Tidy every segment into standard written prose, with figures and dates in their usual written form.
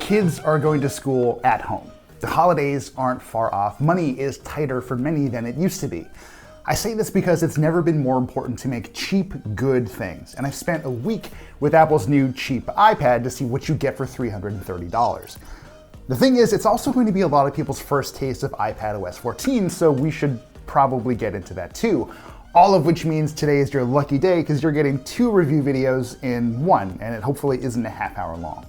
Kids are going to school at home. The holidays aren't far off. Money is tighter for many than it used to be. I say this because it's never been more important to make cheap, good things. And I've spent a week with Apple's new cheap iPad to see what you get for $330. The thing is, it's also going to be a lot of people's first taste of iPadOS 14, so we should probably get into that too. All of which means today is your lucky day because you're getting 2 review videos in one, and it hopefully isn't a half hour long.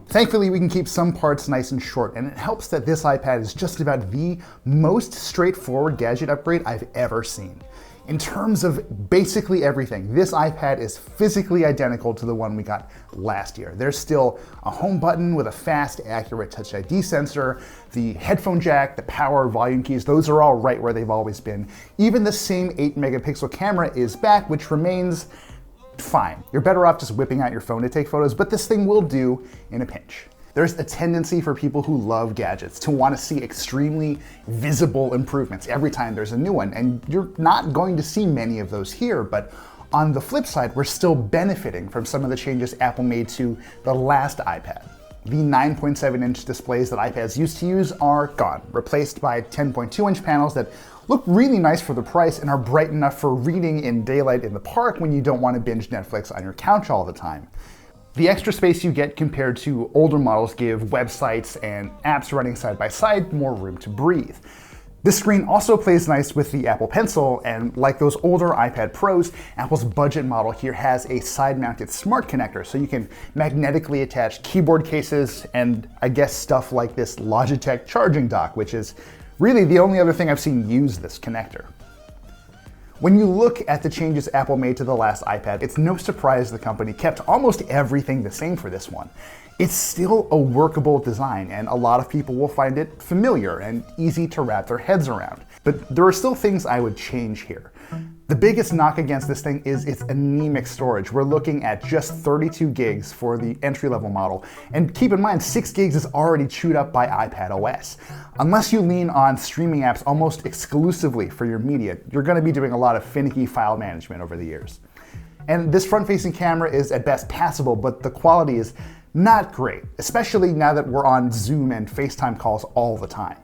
Thankfully, we can keep some parts nice and short, and it helps that this iPad is just about the most straightforward gadget upgrade I've ever seen. In terms of basically everything, this iPad is physically identical to the one we got last year. There's still a home button with a fast, accurate Touch ID sensor, the headphone jack, the power, volume keys, those are all right where they've always been. Even the same 8-megapixel camera is back, which remains fine. You're better off just whipping out your phone to take photos, but this thing will do in a pinch. There's a tendency for people who love gadgets to want to see extremely visible improvements every time there's a new one, and you're not going to see many of those here, but on the flip side, we're still benefiting from some of the changes Apple made to the last iPad. The 9.7-inch displays that iPads used to use are gone, replaced by 10.2-inch panels that look really nice for the price and are bright enough for reading in daylight in the park when you don't want to binge Netflix on your couch all the time. The extra space you get compared to older models give websites and apps running side by side more room to breathe. This screen also plays nice with the Apple Pencil, and like those older iPad Pros, Apple's budget model here has a side-mounted smart connector, so you can magnetically attach keyboard cases and I guess stuff like this Logitech charging dock, which is really the only other thing I've seen use this connector. When you look at the changes Apple made to the last iPad, it's no surprise the company kept almost everything the same for this one. It's still a workable design, and a lot of people will find it familiar and easy to wrap their heads around. But there are still things I would change here. The biggest knock against this thing is its anemic storage. We're looking at just 32 gigs for the entry-level model, and keep in mind 6 gigs is already chewed up by iPadOS. Unless you lean on streaming apps almost exclusively for your media, you're going to be doing a lot of finicky file management over the years. And this front-facing camera is at best passable, but the quality is not great, especially now that we're on Zoom and FaceTime calls all the time.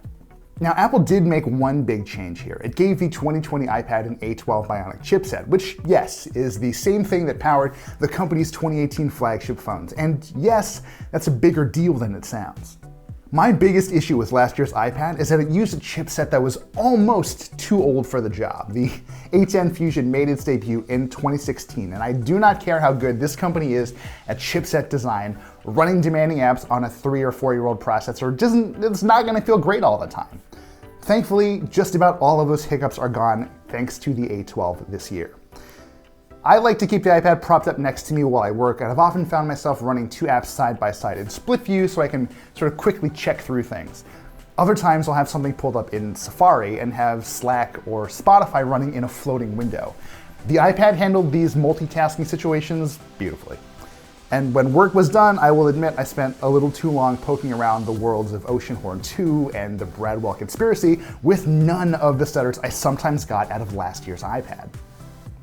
Now, Apple did make one big change here. It gave the 2020 iPad an A12 Bionic chipset, which, yes, is the same thing that powered the company's 2018 flagship phones. And yes, that's a bigger deal than it sounds. My biggest issue with last year's iPad is that it used a chipset that was almost too old for the job. The A10 Fusion made its debut in 2016, and I do not care how good this company is at chipset design. Running demanding apps on a 3 or 4-year-old processor it's not going to feel great all the time. Thankfully, just about all of those hiccups are gone thanks to the A12 this year. I like to keep the iPad propped up next to me while I work, and I've often found myself running 2 apps side by side in split view so I can sort of quickly check through things. Other times I'll have something pulled up in Safari and have Slack or Spotify running in a floating window. The iPad handled these multitasking situations beautifully. And when work was done, I will admit I spent a little too long poking around the worlds of Oceanhorn 2 and the Bradwell Conspiracy with none of the stutters I sometimes got out of last year's iPad.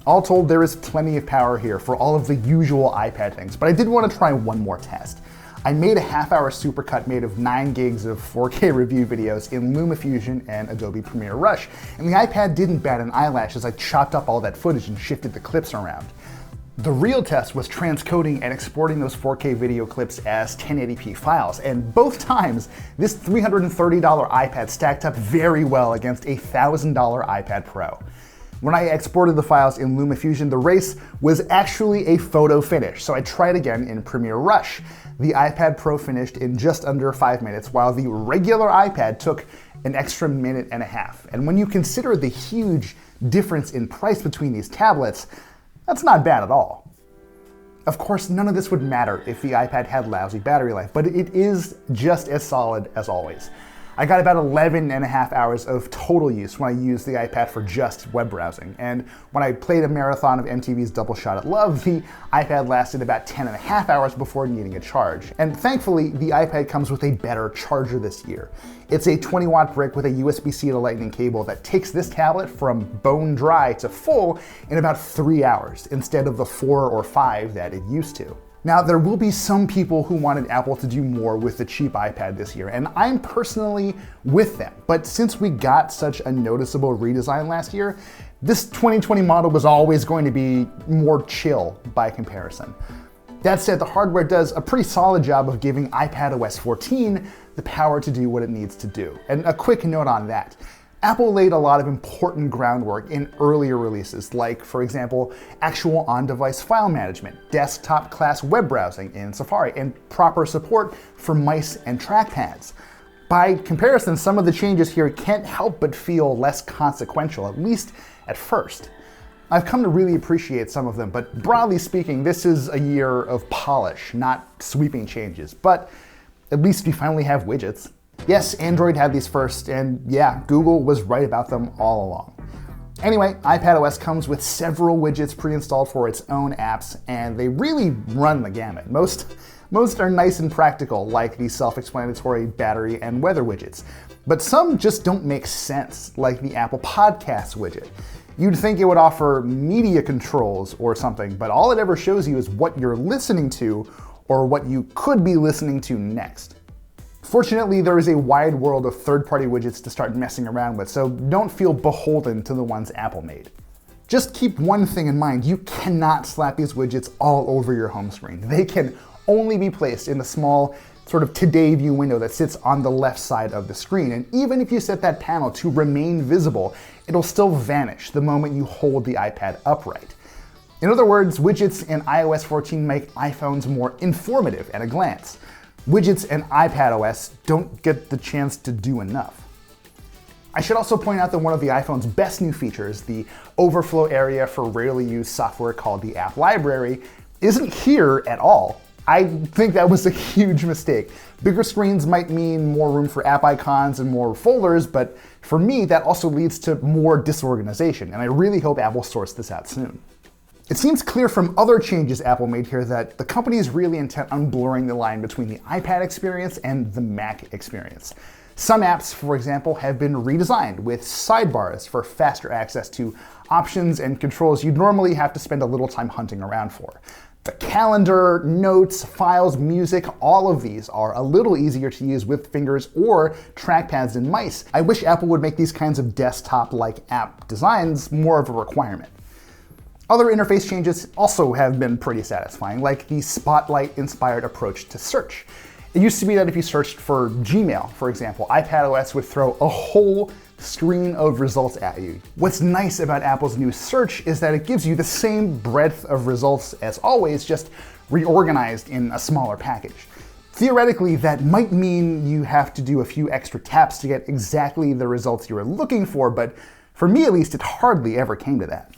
All told, there is plenty of power here for all of the usual iPad things, but I did want to try one more test. I made a half-hour supercut made of 9 gigs of 4K review videos in LumaFusion and Adobe Premiere Rush, and the iPad didn't bat an eyelash as I chopped up all that footage and shifted the clips around. The real test was transcoding and exporting those 4K video clips as 1080p files, and both times, this $330 iPad stacked up very well against a $1,000 iPad Pro. When I exported the files in LumaFusion, the race was actually a photo finish, so I tried again in Premiere Rush. The iPad Pro finished in just under 5 minutes, while the regular iPad took an extra minute and a half. And when you consider the huge difference in price between these tablets, that's not bad at all. Of course, none of this would matter if the iPad had lousy battery life, but it is just as solid as always. I got about 11 and a half hours of total use when I used the iPad for just web browsing. And when I played a marathon of MTV's Double Shot at Love, the iPad lasted about 10 and a half hours before needing a charge. And thankfully, the iPad comes with a better charger this year. It's a 20-watt brick with a USB-C to Lightning cable that takes this tablet from bone dry to full in about 3 hours, instead of the 4 or 5 that it used to. Now, there will be some people who wanted Apple to do more with the cheap iPad this year, and I'm personally with them. But since we got such a noticeable redesign last year, this 2020 model was always going to be more chill by comparison. That said, the hardware does a pretty solid job of giving iPadOS 14 the power to do what it needs to do. And a quick note on that. Apple laid a lot of important groundwork in earlier releases, like, for example, actual on-device file management, desktop-class web browsing in Safari, and proper support for mice and trackpads. By comparison, some of the changes here can't help but feel less consequential, at least at first. I've come to really appreciate some of them, but broadly speaking, this is a year of polish, not sweeping changes. But at least we finally have widgets. Yes, Android had these first, and yeah, Google was right about them all along. Anyway, iPadOS comes with several widgets pre-installed for its own apps, and they really run the gamut. Most are nice and practical, like the self-explanatory battery and weather widgets. But some just don't make sense, like the Apple Podcasts widget. You'd think it would offer media controls or something, but all it ever shows you is what you're listening to or what you could be listening to next. Fortunately, there is a wide world of third-party widgets to start messing around with, so don't feel beholden to the ones Apple made. Just keep one thing in mind: you cannot slap these widgets all over your home screen. They can only be placed in a small sort of Today View window that sits on the left side of the screen, and even if you set that panel to remain visible, it'll still vanish the moment you hold the iPad upright. In other words, widgets in iOS 14 make iPhones more informative at a glance. Widgets and iPadOS don't get the chance to do enough. I should also point out that one of the iPhone's best new features, the overflow area for rarely used software called the App Library, isn't here at all. I think that was a huge mistake. Bigger screens might mean more room for app icons and more folders, but for me, that also leads to more disorganization, and I really hope Apple sorts this out soon. It seems clear from other changes Apple made here that the company is really intent on blurring the line between the iPad experience and the Mac experience. Some apps, for example, have been redesigned with sidebars for faster access to options and controls you'd normally have to spend a little time hunting around for. The calendar, notes, files, music, all of these are a little easier to use with fingers or trackpads and mice. I wish Apple would make these kinds of desktop-like app designs more of a requirement. Other interface changes also have been pretty satisfying, like the Spotlight-inspired approach to search. It used to be that if you searched for Gmail, for example, iPadOS would throw a whole screen of results at you. What's nice about Apple's new search is that it gives you the same breadth of results as always, just reorganized in a smaller package. Theoretically, that might mean you have to do a few extra taps to get exactly the results you were looking for, but for me at least, it hardly ever came to that.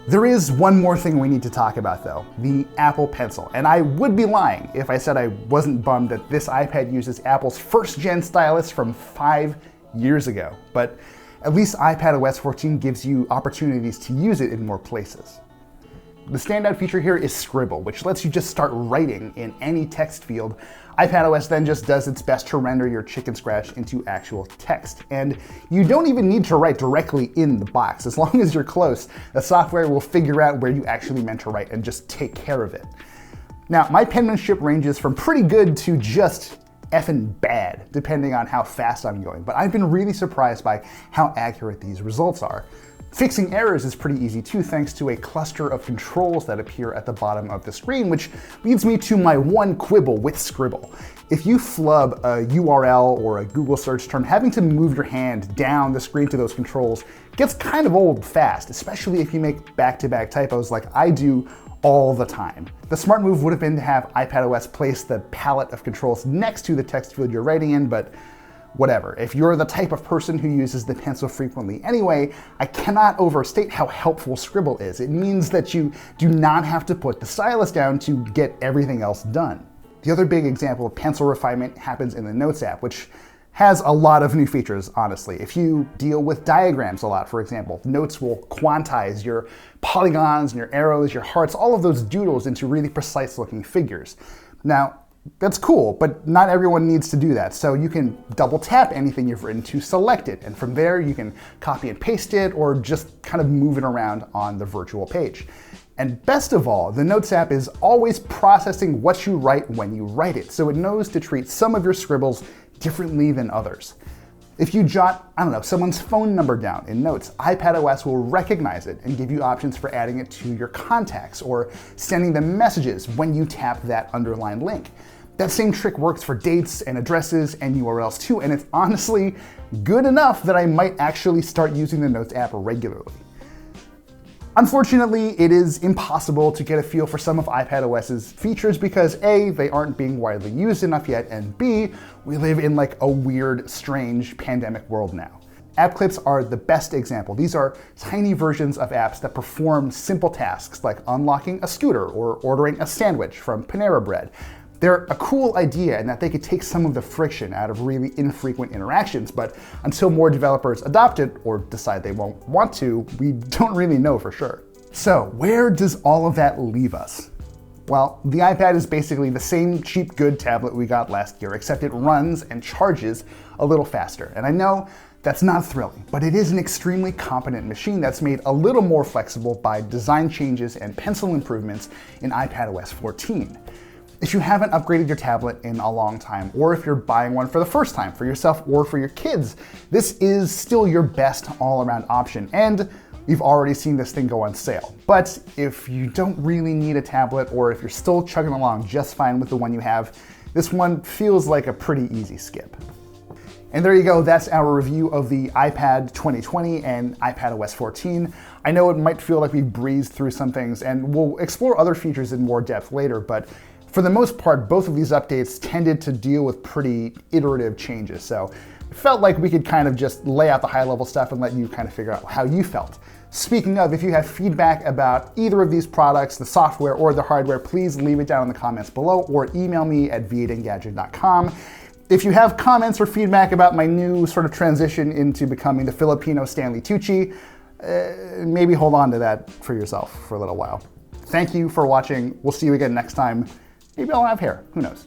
There is one more thing we need to talk about though, the Apple Pencil. And I would be lying if I said I wasn't bummed that this iPad uses Apple's first-gen stylus from 5 years ago. But at least iPadOS 14 gives you opportunities to use it in more places. The standout feature here is Scribble, which lets you just start writing in any text field. iPadOS then just does its best to render your chicken scratch into actual text. And you don't even need to write directly in the box. As long as you're close, the software will figure out where you actually meant to write and just take care of it. Now, my penmanship ranges from pretty good to just effing bad, depending on how fast I'm going, but I've been really surprised by how accurate these results are. Fixing errors is pretty easy too, thanks to a cluster of controls that appear at the bottom of the screen, which leads me to my one quibble with Scribble. If you flub a URL or a Google search term, having to move your hand down the screen to those controls gets kind of old fast, especially if you make back-to-back typos like I do all the time. The smart move would have been to have iPadOS place the palette of controls next to the text field you're writing in, but whatever. If you're the type of person who uses the pencil frequently anyway, I cannot overstate how helpful Scribble is. It means that you do not have to put the stylus down to get everything else done. The other big example of pencil refinement happens in the Notes app, which has a lot of new features, honestly. If you deal with diagrams a lot, for example, Notes will quantize your polygons and your arrows, your hearts, all of those doodles into really precise looking figures. Now, that's cool, but not everyone needs to do that. So you can double tap anything you've written to select it, and from there you can copy and paste it or just kind of move it around on the virtual page. And best of all, the Notes app is always processing what you write when you write it, so it knows to treat some of your scribbles differently than others. If you jot, I don't know, someone's phone number down in Notes, iPadOS will recognize it and give you options for adding it to your contacts or sending them messages when you tap that underlined link. That same trick works for dates and addresses and URLs too, and it's honestly good enough that I might actually start using the Notes app regularly. Unfortunately, it is impossible to get a feel for some of iPadOS's features because A, they aren't being widely used enough yet, and B, we live in like a weird, strange pandemic world now. App clips are the best example. These are tiny versions of apps that perform simple tasks like unlocking a scooter or ordering a sandwich from Panera Bread. They're a cool idea in that they could take some of the friction out of really infrequent interactions, but until more developers adopt it or decide they won't want to, we don't really know for sure. So where does all of that leave us? Well, the iPad is basically the same cheap good tablet we got last year, except it runs and charges a little faster. And I know that's not thrilling, but it is an extremely competent machine that's made a little more flexible by design changes and pencil improvements in iPadOS 14. If you haven't upgraded your tablet in a long time, or if you're buying one for the first time for yourself or for your kids, this is still your best all-around option, and you've already seen this thing go on sale. But if you don't really need a tablet, or if you're still chugging along just fine with the one you have, this one feels like a pretty easy skip. And there you go, that's our review of the iPad 2020 and iPadOS 14. I know it might feel like we breezed through some things, and we'll explore other features in more depth later, but for the most part, both of these updates tended to deal with pretty iterative changes, so it felt like we could kind of just lay out the high-level stuff and let you kind of figure out how you felt. Speaking of, if you have feedback about either of these products, the software or the hardware, please leave it down in the comments below or email me at videngadget.com. If you have comments or feedback about my new sort of transition into becoming the Filipino Stanley Tucci, maybe hold on to that for yourself for a little while. Thank you for watching. We'll see you again next time. Maybe I'll have hair, who knows?